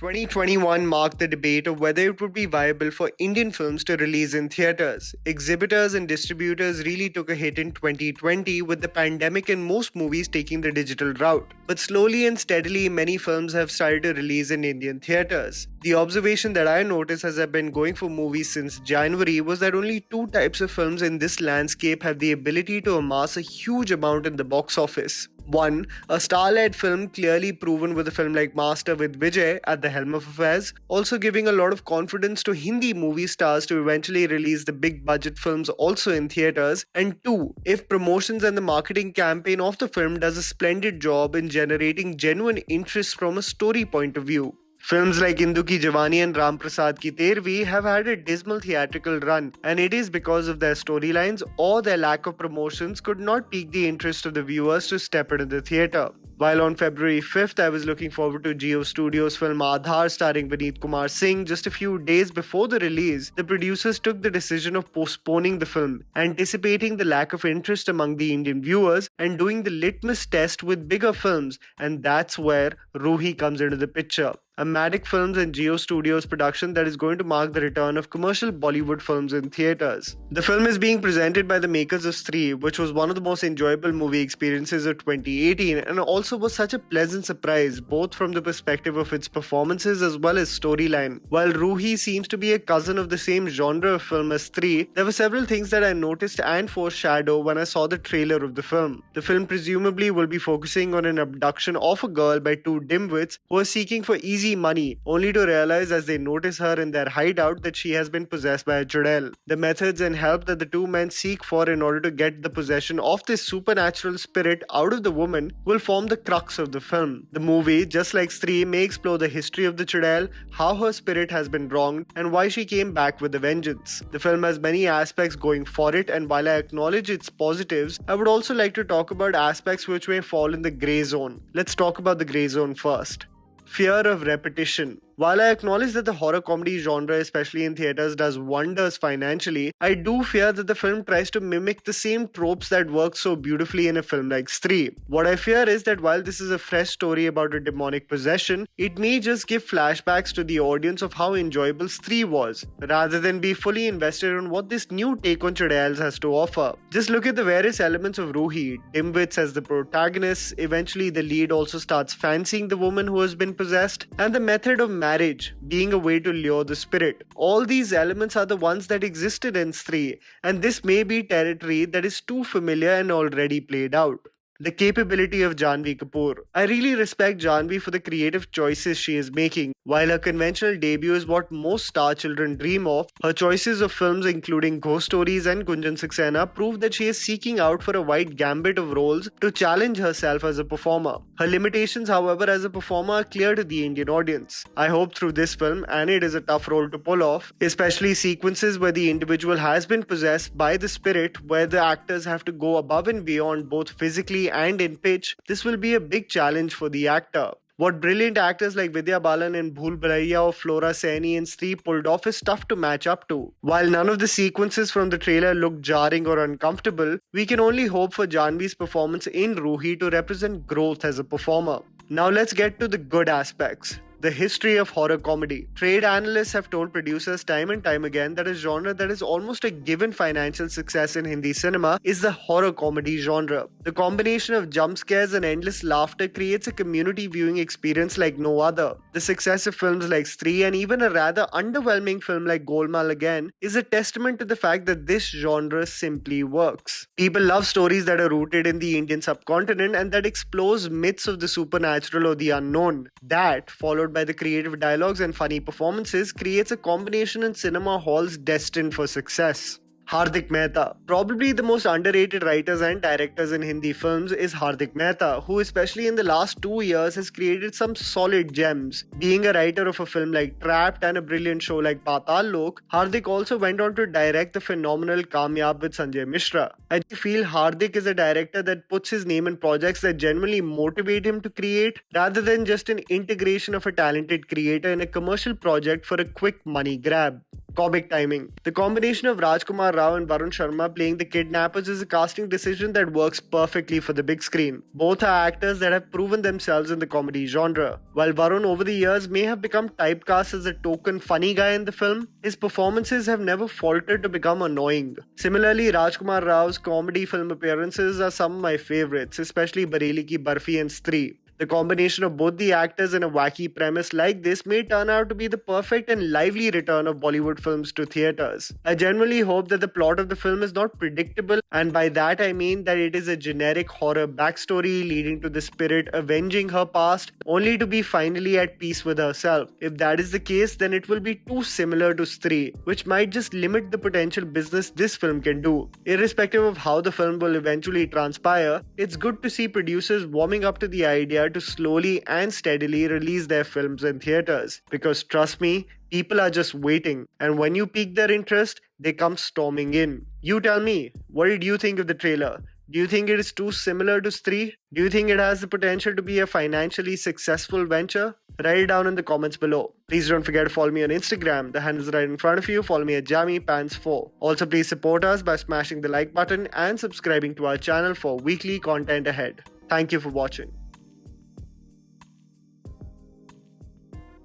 2021 marked the debate of whether it would be viable for Indian films to release in theatres. Exhibitors and distributors really took a hit in 2020 with the pandemic and most movies taking the digital route. But slowly and steadily, many films have started to release in Indian theatres. The observation that I noticed as I've been going for movies since January was that only two types of films in this landscape have the ability to amass a huge amount in the box office. One, a star-led film clearly proven with a film like Master with Vijay at the helm of affairs, also giving a lot of confidence to Hindi movie stars to eventually release the big budget films also in theatres. And two, if promotions and the marketing campaign of the film does a splendid job in generating genuine interest from a story point of view. Films like Indu Ki Jawani and Ram Prasad Ki Tervi have had a dismal theatrical run, and it is because of their storylines or their lack of promotions could not pique the interest of the viewers to step into the theatre. While on February 5th, I was looking forward to Jio Studios' film Aadhar starring Vineet Kumar Singh, just a few days before the release, the producers took the decision of postponing the film, anticipating the lack of interest among the Indian viewers and doing the litmus test with bigger films, and that's where Roohi comes into the picture. A Matic Films and Jio Studios production that is going to mark the return of commercial Bollywood films in theatres. The film is being presented by the makers of Stree, which was one of the most enjoyable movie experiences of 2018 and also was such a pleasant surprise both from the perspective of its performances as well as storyline. While Roohi seems to be a cousin of the same genre of film as Stree, there were several things that I noticed and foreshadowed when I saw the trailer of the film. The film presumably will be focusing on an abduction of a girl by two dimwits who are seeking for easy money, only to realize as they notice her in their hideout that she has been possessed by a chudel. The methods and help that the two men seek for in order to get the possession of this supernatural spirit out of the woman will form the crux of the film. The movie, just like Stree, may explore the history of the chudel, how her spirit has been wronged, and why she came back with a vengeance. The film has many aspects going for it, and while I acknowledge its positives, I would also like to talk about aspects which may fall in the grey zone. Let's talk about the grey zone first. Fear of repetition. While I acknowledge that the horror comedy genre, especially in theatres, does wonders financially, I do fear that the film tries to mimic the same tropes that work so beautifully in a film like Stree. What I fear is that while this is a fresh story about a demonic possession, it may just give flashbacks to the audience of how enjoyable Stree was, rather than be fully invested in what this new take on chudels has to offer. Just look at the various elements of Roohi. Dimwits as the protagonist, eventually the lead also starts fancying the woman who has been possessed, and the method of marriage being a way to lure the spirit. All these elements are the ones that existed in Stree, and this may be territory that is too familiar and already played out. The capability of Janhvi Kapoor. I really respect Janhvi for the creative choices she is making. While her conventional debut is what most star children dream of, her choices of films including Ghost Stories and Gunjan Saxena prove that she is seeking out for a wide gambit of roles to challenge herself as a performer. Her limitations, however, as a performer are clear to the Indian audience. I hope through this film, and it is a tough role to pull off, especially sequences where the individual has been possessed by the spirit, where the actors have to go above and beyond both physically and in pitch, this will be a big challenge for the actor. What brilliant actors like Vidya Balan in Bhool Bhulaiya or Flora Saini in Stree pulled off is tough to match up to. While none of the sequences from the trailer look jarring or uncomfortable, we can only hope for Janhvi's performance in Roohi to represent growth as a performer. Now let's get to the good aspects. The history of horror comedy. Trade analysts have told producers time and time again that a genre that is almost a given financial success in Hindi cinema is the horror comedy genre. The combination of jump scares and endless laughter creates a community viewing experience like no other. The success of films like Stree and even a rather underwhelming film like Golmaal Again is a testament to the fact that this genre simply works. People love stories that are rooted in the Indian subcontinent and that explores myths of the supernatural or the unknown. That, followed by the creative dialogues and funny performances, creates a combination in cinema halls destined for success. HARDIK MEHTA. Probably the most underrated writers and directors in Hindi films is HARDIK MEHTA, who especially in the last 2 years has created some solid gems. Being a writer of a film like Trapped and a brilliant show like Patal Lok, HARDIK also went on to direct the phenomenal Kamyab with Sanjay Mishra. I feel HARDIK is a director that puts his name in projects that genuinely motivate him to create, rather than just an integration of a talented creator in a commercial project for a quick money grab. Comic timing. The combination of Rajkummar, Rao and Varun Sharma playing the kidnappers is a casting decision that works perfectly for the big screen. Both are actors that have proven themselves in the comedy genre. While Varun over the years may have become typecast as a token funny guy in the film, his performances have never faltered to become annoying. Similarly, Rajkummar Rao's comedy film appearances are some of my favorites, especially Bareli Ki Barfi and Stree. The combination of both the actors in a wacky premise like this may turn out to be the perfect and lively return of Bollywood films to theatres. I genuinely hope that the plot of the film is not predictable, and by that I mean that it is a generic horror backstory leading to the spirit avenging her past only to be finally at peace with herself. If that is the case, then it will be too similar to Stree, which might just limit the potential business this film can do. Irrespective of how the film will eventually transpire, it's good to see producers warming up to the idea to slowly and steadily release their films in theaters. Because trust me, people are just waiting, and when you pique their interest, they come storming in. You tell me, what did you think of the trailer? Do you think it is too similar to Stree? Do you think it has the potential to be a financially successful venture? Write it down in the comments below. Please don't forget to follow me on Instagram. The handle is right in front of you. Follow me at JammyPants4. Also, please support us by smashing the like button and subscribing to our channel for weekly content ahead. Thank you for watching.